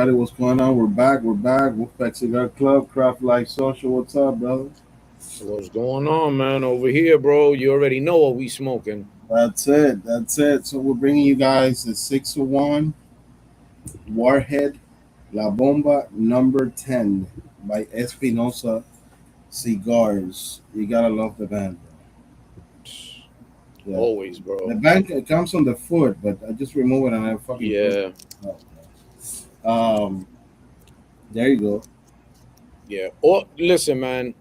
everybody? What's going on? We're back. Wolfpack Cigar Club, Craft Life Social. What's up, brother? What's going on, man? Over here, bro. You already know what we smoking. That's it. That's it. So we're bringing you guys the 601 Warhead La Bomba number 10 by Espinosa Cigars. You gotta love the band, bro. Yeah. Always, The bro. band it comes on the foot, but I just remove it and I fucking put it Yeah, up. There you go. yeah. Or listen, man.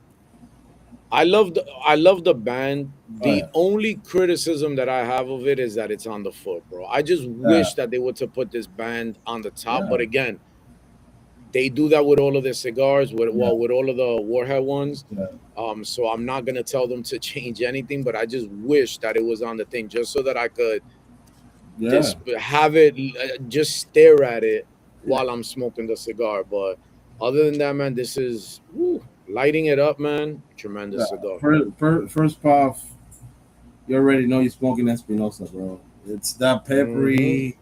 I love the band. Oh The yeah. only criticism that I have of it is that it's on the foot, bro. I just Yeah. wish that they were to put this band on the top. Yeah. But again, they do that with all of their cigars, Yeah. with all of the Warhead ones. Yeah. So I'm not gonna tell them to change anything, but I just wish that it was on the thing, just so that I could Yeah. just have it, just stare at it Yeah. while I'm smoking the cigar. But other than that, man, this is lighting it up, man. Yeah. Tremendous cigar. First puff, you already know you're smoking Espinosa, bro. It's that Hmm. peppery,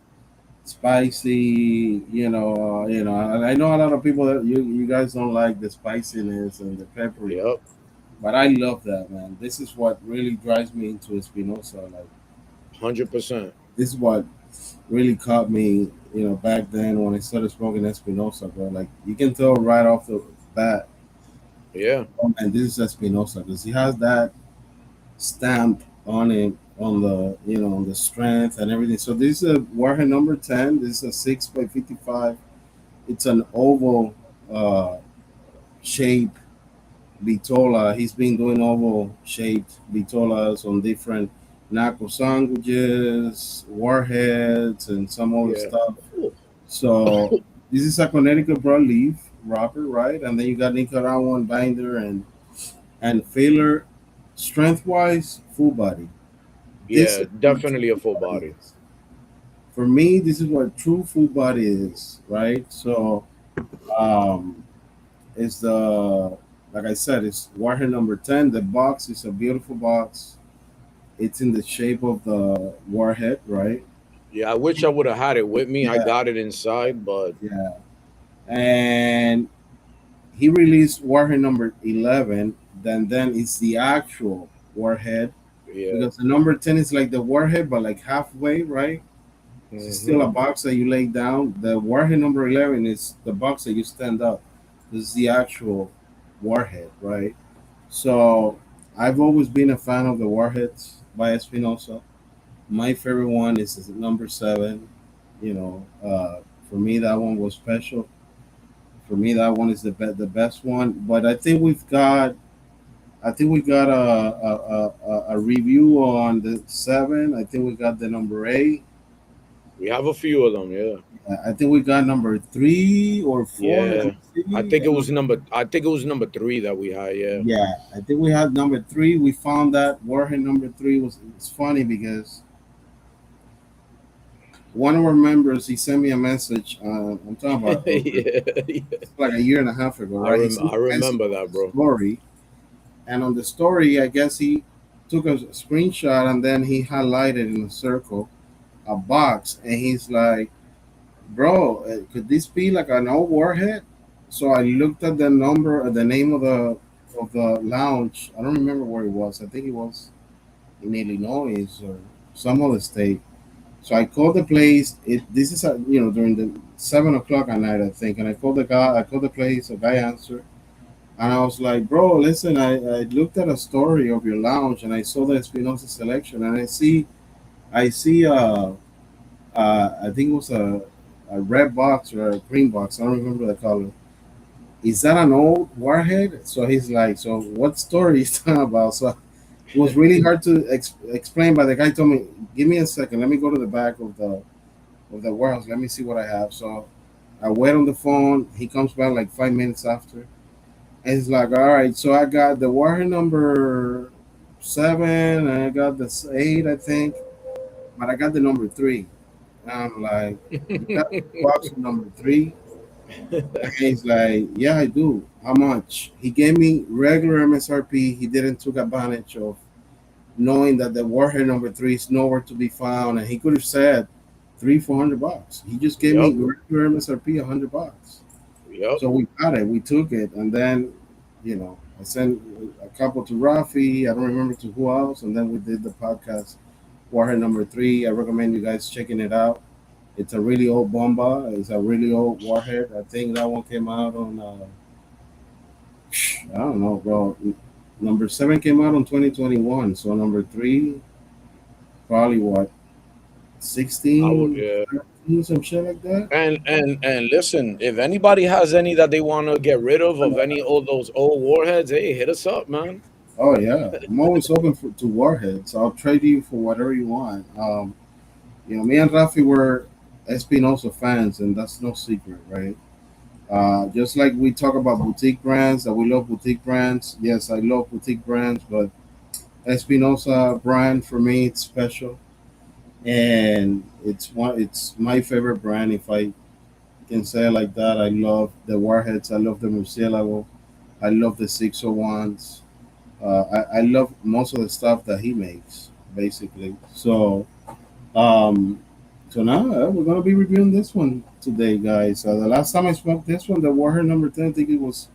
spicy. I know a lot of people that you guys don't like the spiciness and the peppery, Yep. but I love that, man. This is what really drives me into Espinosa. Like 100%. this is what really caught me, back then when I started smoking Espinosa, bro. Like you can tell right off the bat, Yeah. oh man, this is Espinosa because he has that stamp on it on the on the strength and everything. So this is a Warhead number 10. This is a 6 by 55. It's an oval uh shape Vitola. He's been doing oval shaped Vitolas on different knuckle sandwiches, warheads, and some other Yeah. stuff. So this is a Connecticut broadleaf wrapper, right? And then you got Nicaraguan binder and failer. Strength wise, full body. This Yeah. is what true Definitely a full full body body. is. For me, this is what true full body is, right? So, um, it's the like I said, it's Warhead number 10. The box is a beautiful box. It's in the shape of the Warhead, right? Yeah. I wish I would have had it with me. I Yeah, got it inside, but yeah. And he released Warhead number 11. Then it's the actual Warhead yeah. because the number 10 is like the Warhead, but like halfway, right? It's still a Hmm. box that you lay down. The Warhead number 11 is the box that you stand up. This is the actual Warhead, right? So I've always been a fan of the Warheads by Espinosa. My favorite one is number 7. You know, for me, that one was special. For me, that one is the best one. But I think we got a review on the 7. I think we got the number 8. We have a few of them. Yeah. I think we got number 3 or 4. Let Yeah. me see. I think it was number 3 that we had. Yeah. Yeah, I think we had number 3. We found that Warhead number 3 was it's funny because one of our members he sent me a message. I'm talking about Yeah. Yeah. like a year and a half ago, right? He sent I me a message remember of that, the bro. story, and on the story, I guess he took a screenshot and then he highlighted in a circle a box, and he's like, "Bro, could this be like an old Warhead?" So I looked at the number, the name of the lounge. I don't remember where it was. I think it was in Illinois or some other state. So I called the place. This is during the 7 o'clock at night, I think, and I called the guy. I called the place. The guy answered, and I was like, "Bro, listen, I looked at a story of your lounge, and I saw the Espinosa selection, and I see I think it was a red box or a green box. I don't remember the color. Is that an old Warhead?" So he's like, "So what story is that about?" So it was really hard to explain, but the guy told me, "Give me a second. Let me go to the back of the warehouse. Let me see what I have." So I wait on the phone. He comes back like 5 minutes after, and he's like, "All right, so I got the Warhead number 7, and I got the 8, I think, but I got the number 3." And I'm like, "You got the box with number 3?" And he's like, "Yeah, I do. How much?" He gave me regular MSRP. He didn't took advantage of knowing that the Warhead number 3 is nowhere to be found, and he could have said $300-400. He just gave me Yep. regular MSRP $100. Yep. So we got it. We took it, and then I sent a couple to Rafi. I don't remember to who else, and then we did the podcast Warhead number three. I recommend you guys checking it out. It's a really old bomba. It's a really old Warhead. I think that one came out on I don't know, bro. Number seven came out in 2021. So number three, probably what, I would, 16, yeah. 17, some shit like that. And listen, if anybody has any that they want to get rid of any of those old warheads, hey, hit us up, man. Oh yeah, I'm always open to Warheads. I'll trade you for whatever you want. Me and Rafi were Espinosa fans, and that's no secret, right? Just like we talk about boutique brands, that we love boutique brands. Yes, I love boutique brands, but Espinosa brand for me it's special, and it's my favorite brand. If I can say it like that, I love the Warheads. I love the Murcielago. I love the 601s. I love most of the stuff that he makes, basically. Um, so now we're gonna be reviewing this one today, guys. The last time I smoked this one, the Warhead number 10, I think it was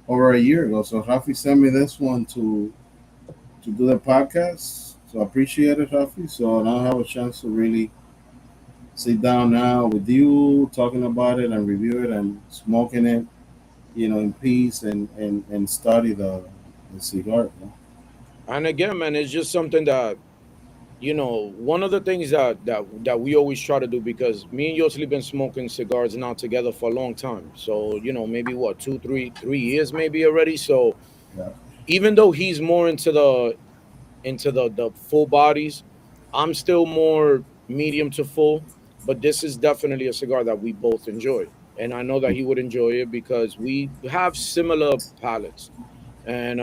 over a year ago. So Rafi sent me this one to do the podcast. So I appreciate it, Rafi. So now I have a chance to really sit down now with you, talking about it and review it and smoking it, in peace and study the cigar. And again, man, it's just something that one of the things that we always try to do, because me and Yosli been smoking cigars now together for a long time. So maybe what, 2, 3 years maybe already. So Yeah. even though he's more into the full bodies, I'm still more medium to full. But this is definitely a cigar that we both enjoy, and I know that he would enjoy it because we have similar palates. And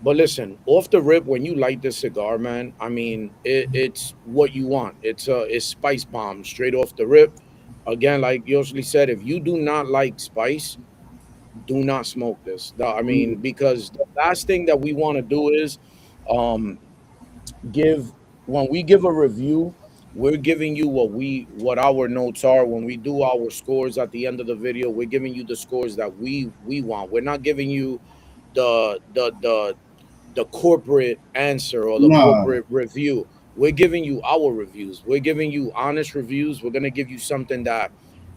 but listen, off the rip, when you light this cigar, man, I mean, it's what you want. It's spice bomb straight off the rip. Again, like Yoshli said, if you do not like spice, do not smoke this. I Mm, mean, because the last thing that we want to do is um, give when we give a review, we're giving you what our notes are. When we do our scores at the end of the video, we're giving you the scores that we want. We're not giving you the corporate answer or the no, corporate review. We're giving you our reviews. We're giving you honest reviews. We're gonna give you something that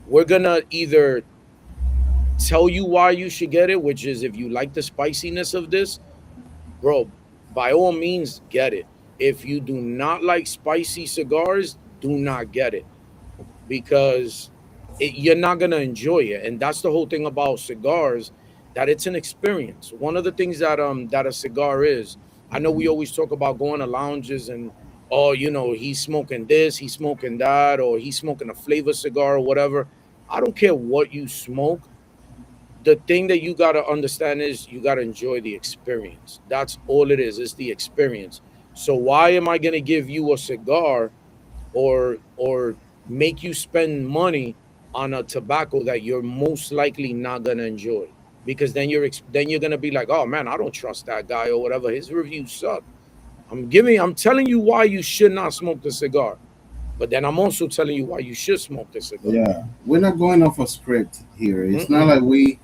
we're gonna either tell you why you should get it, which is if you like the spiciness of this, bro, by all means get it. If you do not like spicy cigars, do not get it, because you're not gonna enjoy it. And that's the whole thing about cigars, that it's an experience. One of the things that a cigar is, I know we always talk about going to lounges and, oh, he's smoking this, he's smoking that, or he's smoking a flavor cigar or whatever. I don't care what you smoke. The thing that you got to understand is you got to enjoy the experience. That's all it is. It's the experience. So why am I going to give you a cigar or make you spend money on a tobacco that you're most likely not going to enjoy? Because then you're going to be like, "Oh man, I don't trust that guy or whatever. His reviews suck." I'm telling you why you should not smoke the cigar. But then I'm also telling you why you should smoke the cigar. yeah, we're not going off a script here. It's not Mm-mm. like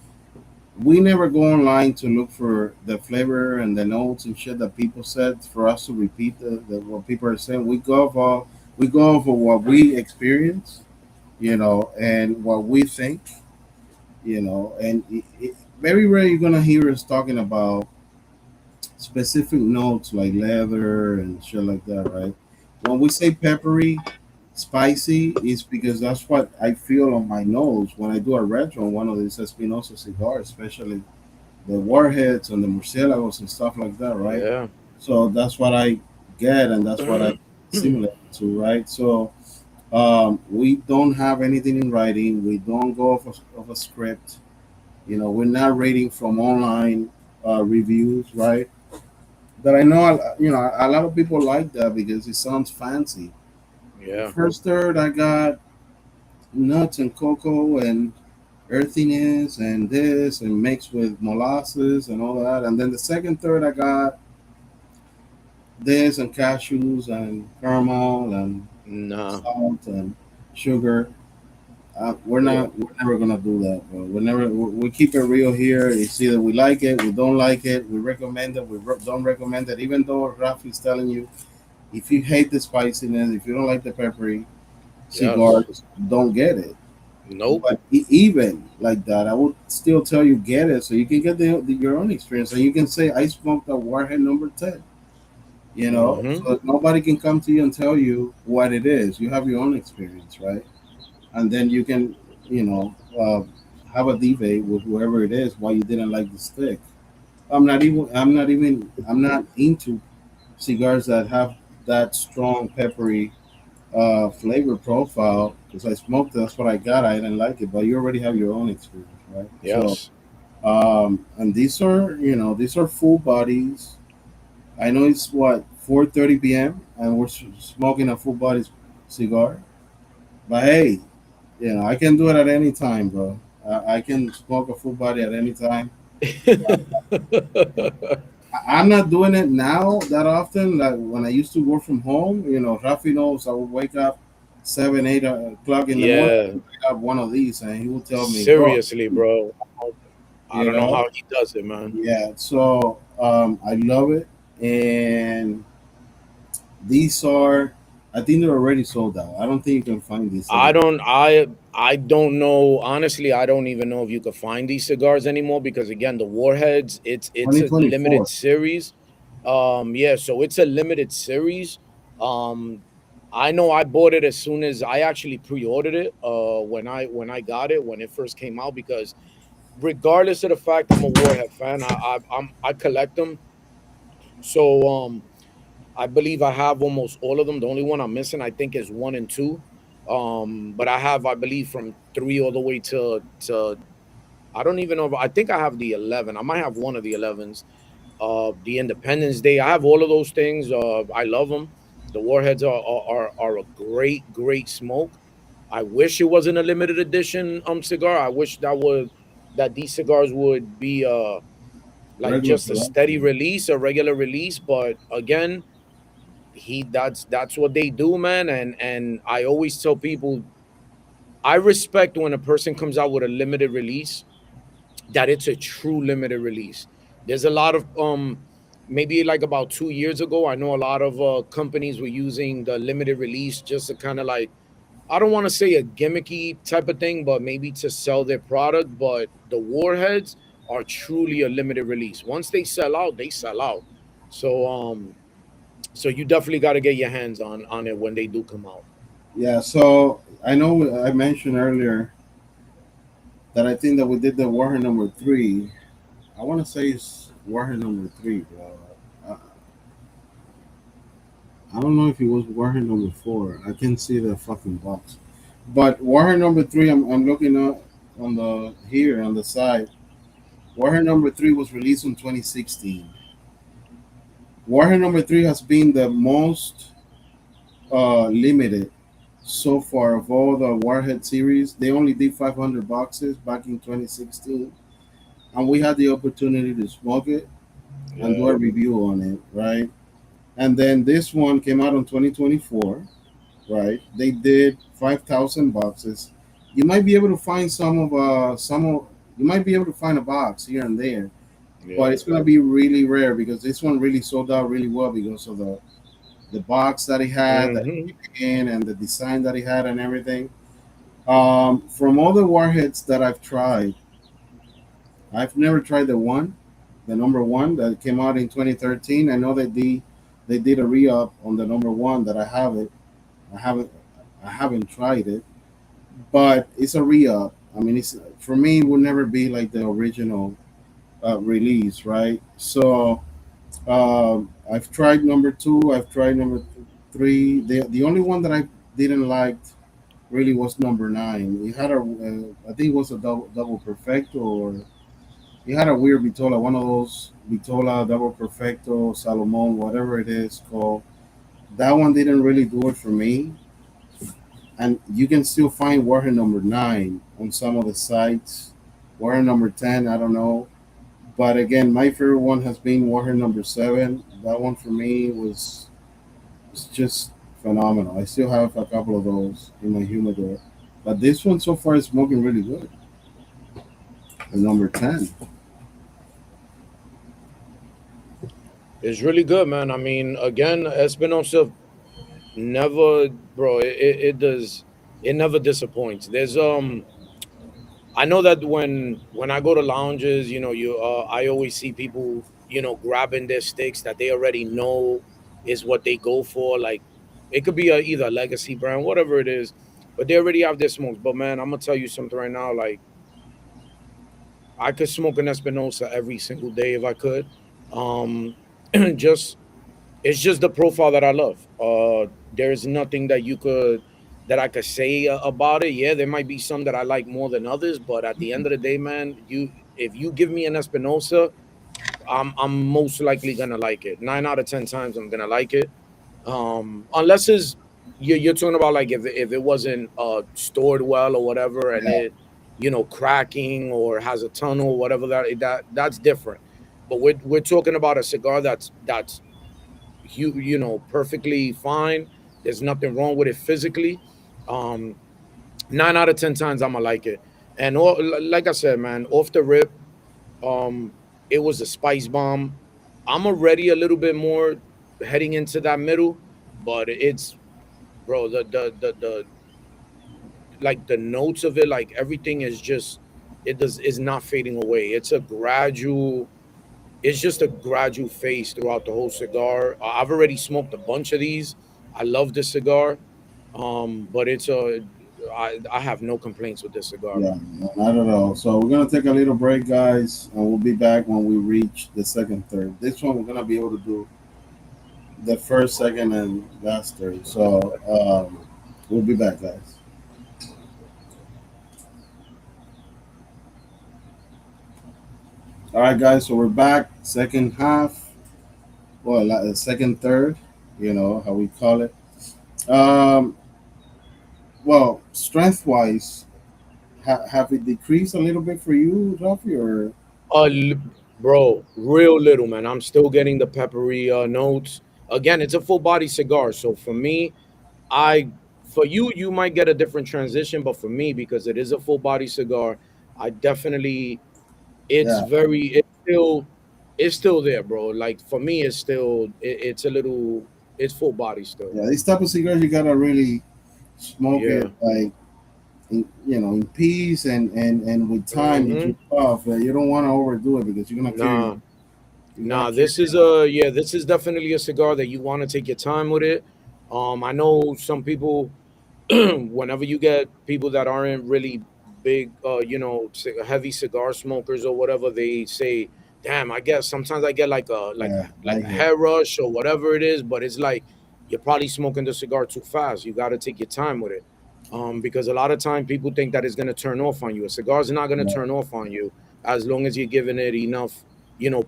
we never go online to look for the flavor and the notes and shit that people said for us to repeat the what people are saying. We go off of what we experience, and what we think, and very rare you're gonna hear us talking about specific notes like leather and shit like that, right? When we say peppery, spicy, is because that's what I feel on my nose when I do a retro on one of these Espinosa cigars, especially the Warheads and the Murcielagos and stuff like that, right? Yeah. So that's what I get and that's what I simulate to, right? So we don't have anything in writing. We don't go off a script. We're not rating from online reviews, right? But I know, a lot of people like that because it sounds fancy. The Yeah. first third, I got nuts and cocoa and earthiness and this and mixed with molasses and all that. And then the second third, I got this and cashews and caramel and Nah. salt and sugar. We're Yeah. not. We're never gonna do that, bro. We're never. We keep it real here. It's either we like it, we don't like it, we recommend it, don't recommend it. Even though Rafi's telling you, if you hate the spiciness, if you don't like the peppery Yes. cigars, don't get it. Nope. But even like that, I would still tell you get it so you can get your own experience. And you can say, I smoked a Warhead number 10, Mm-hmm. so nobody can come to you and tell you what it is. You have your own experience, right? And then you can, you know, have a debate with whoever it is why you didn't like the stick. I'm not into cigars that have that strong peppery flavor profile because I smoked it. That's what I got. I didn't like it, but you already have your own experience, right? So, Yes. and these are, these are full bodies. I know it's what 4:30 p.m. and we're smoking a full body cigar, but hey, I can do it at any time, bro. I can smoke a full body at any time. I'm not doing it now that often. Like when I used to work from home, Rafi knows I would wake up 7, 8 o'clock in the morning. Yeah. I got one of these, and he would tell me, "Bro, Seriously, bro. I you don't know know, how he does it, man. yeah." So I love it, and these are, I think they're already sold out. I don't think you can find these I anymore. don't I don't know. Honestly, I don't even know if you could find these cigars anymore because again, the Warheads, it's a limited 2024. series. Yeah, so it's a limited series. Um I know I bought it as soon as I actually pre-ordered it when I got it when it first came out because regardless of the fact I'm a Warhead fan, I collect them. So I believe I have almost all of them. The only one I'm missing, I think, is one and two. But I have, I believe, from three all the way to I don't even know. I think I have the 11. I might have one of the 11s. The Independence Day. I have all of those things. I love them. The Warheads are a great smoke. I wish it wasn't a limited edition cigar. I wish that these cigars would be like Regular just a steady production. release, a regular release. But again, that's what they do, man. And I always tell people I respect when a person comes out with a limited release, that it's a true limited release. There's a lot of maybe like about 2 years ago, I know a lot of companies were using the limited release just to kind of like, I don't want to say a gimmicky type of thing, but maybe to sell their product. But the Warheads are truly a limited release. Once they sell out, they sell out. So so you definitely got to get your hands on it when they do come out. Yeah. So I know I mentioned earlier that I think that we did the Warhead number 3. I want to say it's Warhead number 3, bro. I don't know if it was Warhead number 4. I can see the fucking box. But Warhead number 3, I'm looking at on the here on the side. Warhead number 3 was released in 2016. Warhead number 3 has been the most limited so far of all the Warhead series. They only did 500 boxes back in 2016, and we had the opportunity to smoke it and do Yeah. a review on it, right? And then this one came out in 2024, right? They did 5,000 boxes. You might be able to find you might be able to find a box here and there, but Yeah. it's gonna be really rare because this one really sold out really well because of the box that he had that Hmm. he came in and the design that he had and everything. From all the warheads that I've tried, I've never tried the number one that came out in 2013. I know that they did a re-up on the number one that I have it. I haven't I haven't tried it, but it's a re-up. I mean, it's for me it will never be like the original release, right? So I've tried number two. I've tried number three. The only one that I didn't like really was number nine. It had I think it was a double perfecto, or it had a weird vitola, one of those vitola double perfecto Salomon, whatever it is called. That one didn't really do it for me. And you can still find Warhead number nine on some of the sites. Warhead number 10, I don't know. But again, my favorite one has been Warhead number 7. That one for me was just phenomenal. I still have a couple of those in my humidor, but this one so far is smoking really good. The number 10. It's really good, man. I mean, again, Espinosa never, bro. It does. It never disappoints. There's I know that when I go to lounges, you I always see people, grabbing their sticks that they already know is what they go for. Like it could be either a legacy brand, whatever it is, but they already have their smokes. But man, I'm gonna tell you something right now. Like I could smoke an Espinosa every single day if I could. Um, just it's just the profile that I love. There's nothing that I could say about it. Yeah, there might be some that I like more than others, but at the end of the day, man, if you give me an Espinosa, I'm most likely gonna like it. 9 out of 10 times, I'm gonna like it. Unless you're talking about like if it wasn't stored well or whatever, and Yeah, it cracking or has a tunnel or whatever that's different. But we're talking about a cigar that's perfectly fine. There's nothing wrong with it physically. Um, 9 out of 10 times I'm gonna like it. And like I said, man, off the rip, um, it was a spice bomb. I'm already a little bit more heading into that middle, but it's bro, the like the notes of it, like everything is just it does is not fading away. It's just a gradual phase throughout the whole cigar. I've already smoked a bunch of these. I love this cigar. But I have no complaints with this cigar, yeah, man. no, not at all. So we're gonna take a little break, guys, and we'll be back when we reach the second third. This one we're gonna be able to do the first, second, and last third. So we'll be back, guys. All right, guys. So we're back. Second half. Well, second third. You know how we call it. Um, well, strength wise, have it decreased a little bit for you, Rafi, or Uh, l- Bro, real little, man. I'm still getting the peppery notes. Again, it's a full body cigar, so for me, I for you, you might get a different transition, but for me, because it is a full body cigar, I definitely it's yeah, very it's still there, bro. Like for me, it's a little it's full body still. yeah. These type of cigars you gotta really smoke it Yeah. like in peace and with time you Hmm. drink off. You don't want to overdo it because Nah, you're gonna carry this is it out. this is definitely a cigar that you want to take your time with it. I know some people whenever you get people that aren't really big, heavy cigar smokers or whatever, they say, "Damn, I guess sometimes I get Yeah, like I a get hair rush or whatever it is." But it's like you're probably smoking the cigar too fast. You got to take your time with it, because a lot of time people think that it's gonna turn off on you. A cigar's not gonna yeah, turn off on you as long as you're giving it enough,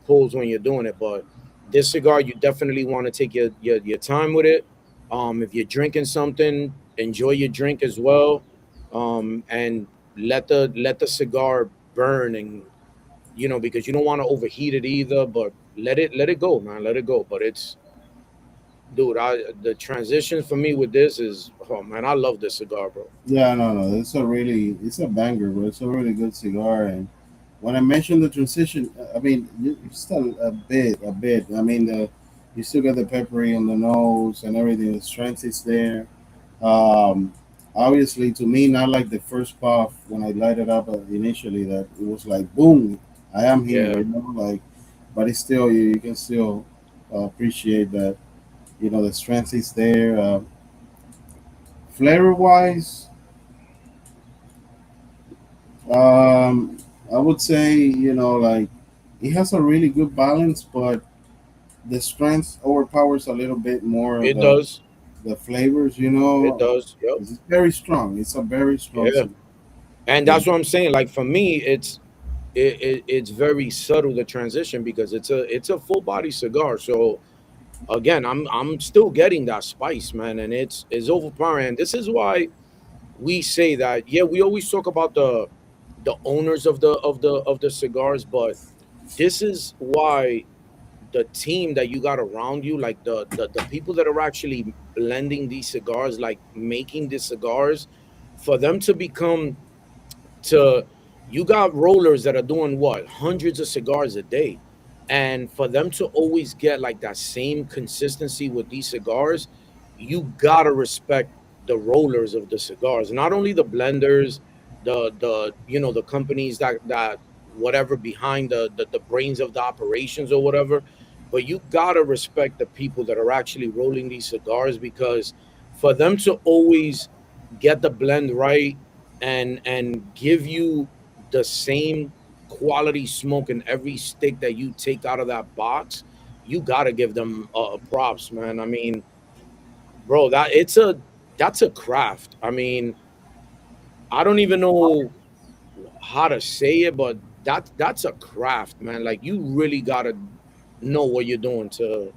pulls when you're doing it. But this cigar, you definitely want to take your time with it. If you're drinking something, enjoy your drink as well, and let the cigar burn, and because you don't want to overheat it either, but let it go, man, let it go. But it's dude, the transition for me with this is, oh man, I love this cigar, bro. yeah. No, no, it's a banger, but it's a really good cigar. And when I mentioned the transition, I mean still a bit. I mean you still got the peppery on the nose and everything. The strength is there. Um, Obviously, to me, not like the first puff when I light it up initially, that it was like boom, I am here, Yeah, like, but it's still you can still appreciate that, the strength is there. Flavor wise, I would say like it has a really good balance, but the strength overpowers a little bit more of it does. the flavors. It does. Yep. It's very strong. It's a very strong Yeah. cigar. And Yeah, that's what I'm saying. Like for me, it's very subtle, the transition, because it's a full body cigar. So again, I'm still getting that spice, man, and it's overpowering. And this is why we say that. Yeah, we always talk about the owners of the cigars, but this is why the team that you got around you, like the people that are actually blending these cigars, like making these cigars, for them to become to you got rollers that are doing what hundreds of cigars a day, and for them to always get like that same consistency with these cigars, you gotta respect the rollers of the cigars, not only the blenders, the the companies that whatever behind the brains of the operations or whatever, but you gotta respect the people that are actually rolling these cigars, because for them to always get the blend right and give you the same quality smoke in every stick that you take out of that box, you got to give them props, man. I mean, bro, that's a craft. I mean, I don't even know how to say it, but that's a craft, man. Like, you really got to know what you're doing to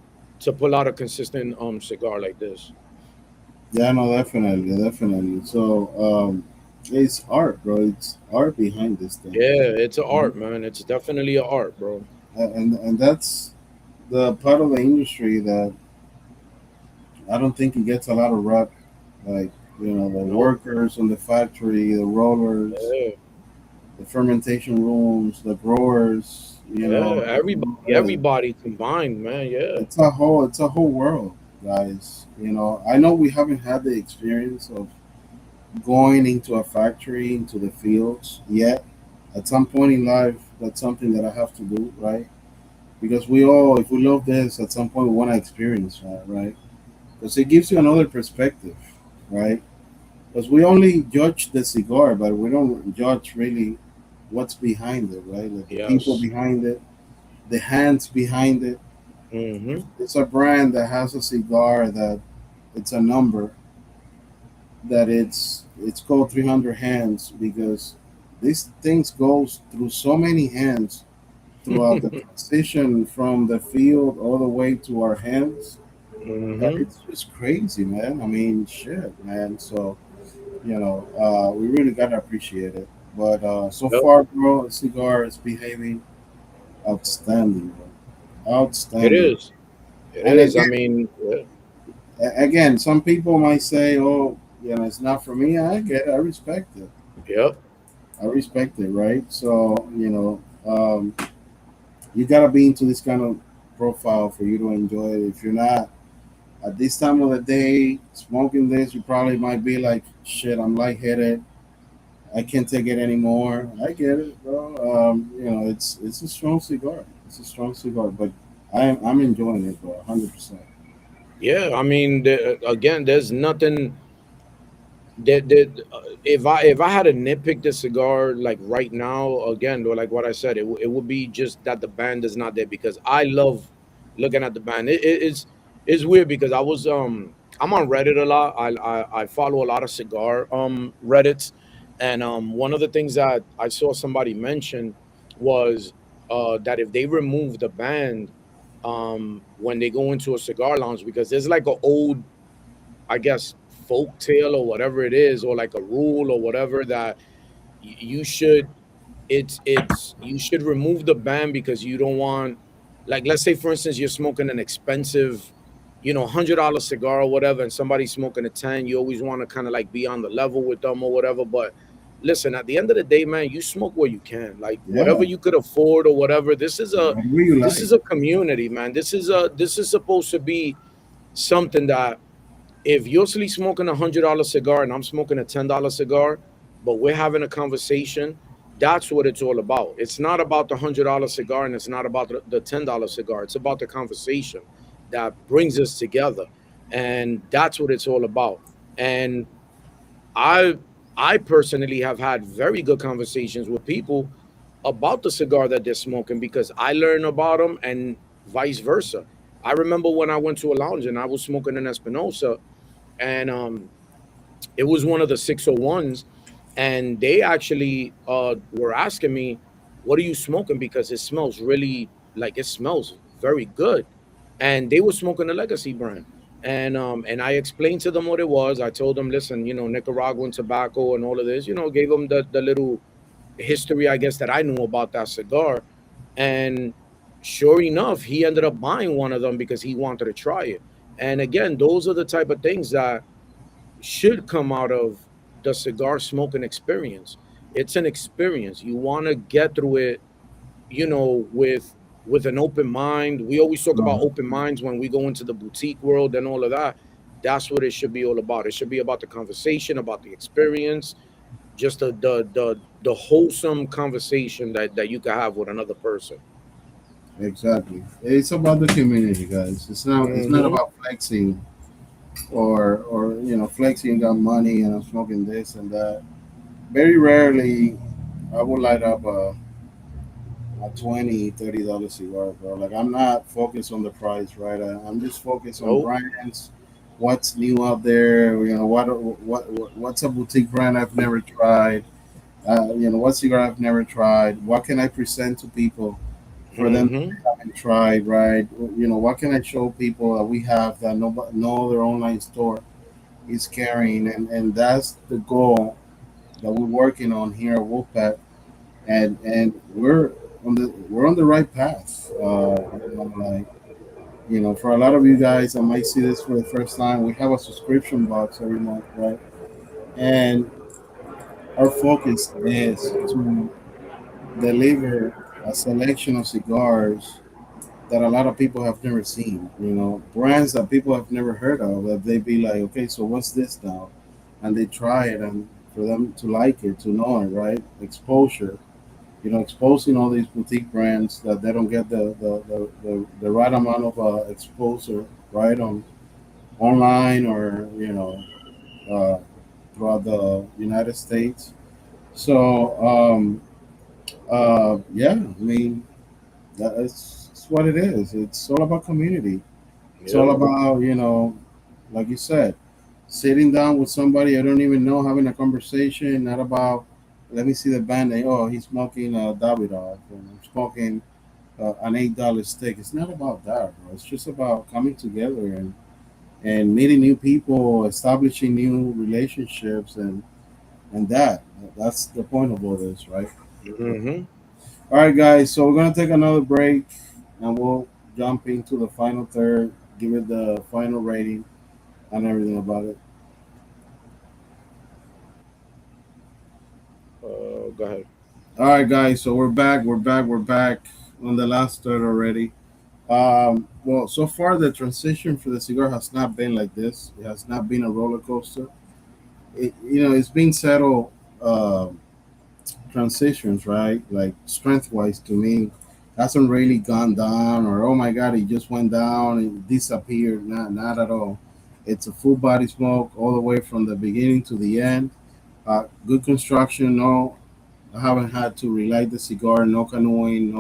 pull out a consistent cigar like this. Yeah, no, definitely, definitely. So, it's art, bro. It's art behind this thing. Yeah, it's an Mhm. art, man. It's definitely an art, bro. And that's the part of the industry that I don't think it gets a lot of rep. Like, the Nope. workers in the factory, the rollers, Yeah. the fermentation rooms, the growers. Yeah, Really, everybody combined, man. Yeah. it's a whole world, guys. I know we haven't had the experience of going into a factory, into the fields yet. At some point in life, that's something that I have to do, right? Because we all, if we love this, at some point we want to experience that, right? Because it gives you another perspective, right? Because we only judge the cigar, but we don't judge really what's behind it, right? Like the people Yes. behind it, the hands behind it. Mm-hmm. It's a brand that has a cigar that it's a number that it's called 300 hands because these things goes through so many hands throughout the transition from the field all the way to our hands. Mm-hmm. It's just crazy, man. I mean, shit, man. So we really gotta appreciate it. But so Yep. far, bro, the cigar is behaving outstanding, bro. It Outstanding. is. It And is. I again, mean, yeah. some people might say, "Oh, it's not for me." I get it. I respect it. Yep. I respect it, right? So, you gotta be into this kind of profile for you to enjoy it. If you're not at this time of the day smoking this, you probably might be like, "Shit, I'm lightheaded. I can't take it anymore." I get it, bro. It's a strong cigar. It's a strong cigar, but I'm enjoying it, bro, 100%. Yeah. I mean, again, there's nothing. If I had to nitpick the cigar like right now, again, or like what I said, it would be just that the band is not there, because I love looking at the band. It's weird because I'm on Reddit a lot. I follow a lot of cigar Reddits, and one of the things that I saw somebody mention was that if they remove the band when they go into a cigar lounge, because there's like an old, I guess, folk tale or whatever it is, or like a rule or whatever, that you should, it's you should remove the band, because you don't want, like, let's say for instance you're smoking an expensive, $100 cigar or whatever, and somebody's smoking a 10, you always want to kind of like be on the level with them or whatever. But listen, at the end of the day, man, you smoke what you can, like whatever Yeah, you could afford or whatever. This is a whatever you this like. is a community, man. This is supposed to be something that, if you're actually smoking $100 cigar and I'm smoking a $10 cigar, but we're having a conversation, that's what it's all about. It's not about the $100 cigar, and it's not about the $10 cigar. It's about the conversation that brings us together, and that's what it's all about. And I I personally have had very good conversations with people about the cigar that they're smoking, because I learn about them and vice versa. I remember when I went to a lounge and I was smoking an Espinosa, and it was one of the 601s, and they actually were asking me, what are you smoking, because it smells really, like, it smells very good. And they were smoking a legacy brand, and I explained to them what it was. I told them, listen, Nicaraguan tobacco and all of this, gave them the little history, I guess, that I knew about that cigar. And Sure enough, he ended up buying one of them because he wanted to try it. And again, those are the type of things that should come out of the cigar smoking experience. It's an experience. You want to get through it, with an open mind. We always talk about Uh, open minds when we go into the boutique world and all of that. That's what it should be all about. It should be about the conversation, about the experience, just the wholesome conversation that you can have with another person. exactly. It's about the community, guys. It's not Hmm. about flexing or flexing got money and I'm smoking this and that. Very rarely I would light up a $20, $30 cigar, bro. Like I'm not focused on the price, right? I'm just focused on Nope. brands, what's new out there. What's a boutique brand I've never tried. What cigar I've never tried. What can I present to people for them that Hmm. they haven't tried, right? What can I show people that we have that no other online store is carrying, and that's the goal that we're working on here at Wolfpack, and we're on the right path. For a lot of you guys that might see this for the first time, we have a subscription box every month, right? And our focus is to deliver a selection of cigars that a lot of people have never seen. Brands that people have never heard of. That they be like, okay, so what's this now? And they try it, and for them to like it, to know it, right? Exposure. Exposing all these boutique brands that they don't get the right amount of exposure, right, on online or uh, throughout the United States. So yeah, I mean it's what it is. It's all about community. It's all Yep. about like you said, sitting down with somebody I don't even know, having a conversation. Not about let me see the band name. Oh, he's smoking Davidoff, and I'm smoking an $8 stick. It's not about that, bro. It's just about coming together and meeting new people, establishing new relationships, and that's the point of all this, right? Hmm. All right, guys. So we're gonna take another break, and we'll jump into the final third, give it the final rating and everything about it. Go ahead. All right, guys. So we're back. We're back. We're back on the last third already. Well, so far the transition for the cigar has not been like this. It has not been a roller coaster. It's been settled transitions, right? Like strength wise, to me, hasn't really gone down or oh my god, it just went down and disappeared. Not at all. It's a full body smoke all the way from the beginning to the end. Good construction. No, I haven't had to relight the cigar. No canoeing.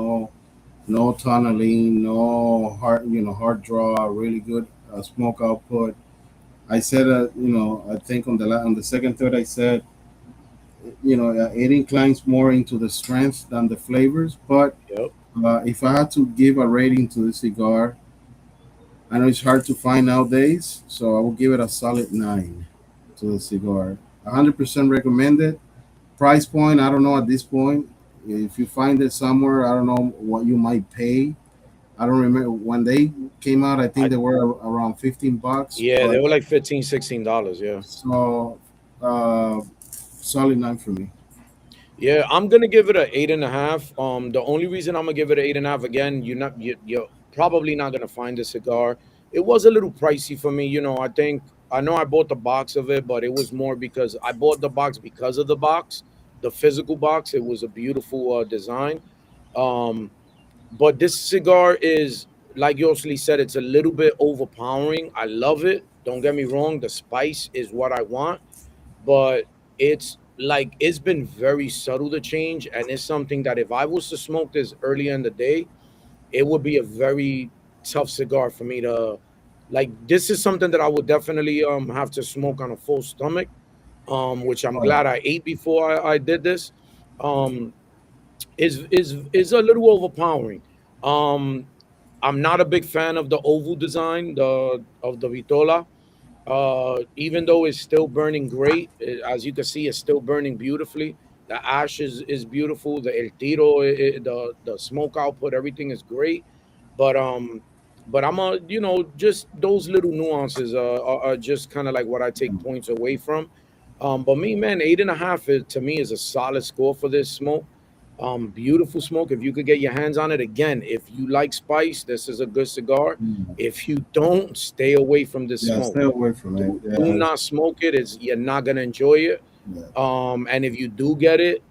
No tunneling. No hard draw. Really good smoke output. I said, I think on the second third, I said, it inclines more into the strength than the flavors. But Yep. if I had to give a rating to the cigar, I know it's hard to find nowadays, so I will give it a solid 9 to the cigar. 100% recommended. Price point, I don't know at this point. If you find it somewhere, I don't know what you might pay. I don't remember when they came out. I think I they were around $15, Yeah, they but were like 15, $16. Yeah. so solid 9 for me. Yeah, I'm gonna give it a 8.5. The only reason I'm gonna give it an 8.5, again, you're probably not gonna find a cigar. It was a little pricey for me, I know I bought the box of it, but it was more because I bought the box because of the box, the physical box. It was a beautiful design. Um, but this cigar is, like Yosli said, it's a little bit overpowering. I love it. Don't get me wrong, the spice is what I want, but it's been very subtle to change, and it's something that if I was to smoke this earlier in the day, it would be a very tough cigar for me to like. This is something that I would definitely have to smoke on a full stomach, which I'm Right. glad I ate before I did this. um is a little overpowering. um I'm not a big fan of the oval design, the vitola. Even though it's still burning great, as you can see, it's still burning beautifully. The ash is beautiful. The el tiro, the smoke output, everything is great. But I'm a just those little nuances are just kind of like what I take points away from. But me, man, 8.5 to me is a solid score for this smoke. Beautiful smoke. If you could get your hands on it, again, if you like spice, this is a good cigar. Mm. If you don't, stay away from this Yeah, smoke. stay away from it. Do Yeah, not smoke it. It's You're not gonna enjoy it. yeah, And if you do get it,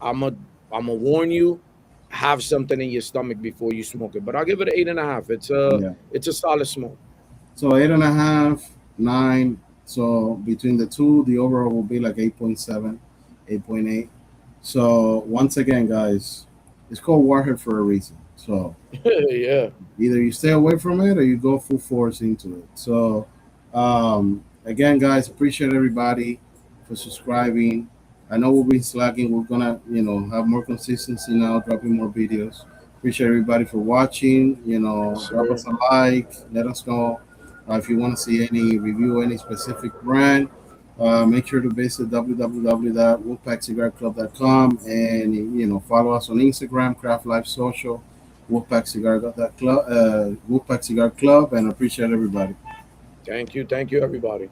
I'm a I'm a warn you, have something in your stomach before you smoke it. But I'll give it an 8.5. yeah. It's a solid smoke. So 8.5, 9. So between the two, the overall will be like 8.7, 8.8. So once again, guys, it's called Warhead for a reason. So Yeah. either you stay away from it or you go full force into it. So again, guys, appreciate everybody for subscribing. I know we've been slacking. We're gonna, have more consistency now, dropping more videos. Appreciate everybody for watching. Yes, Drop sir. us a like. Let us know if you want to see any review, any specific brand. Make sure to visit www.wolfpackcigarclub.com and follow us on Instagram, Craft Life Social, Wolfpack Cigar Club, and appreciate everybody. Thank you, everybody.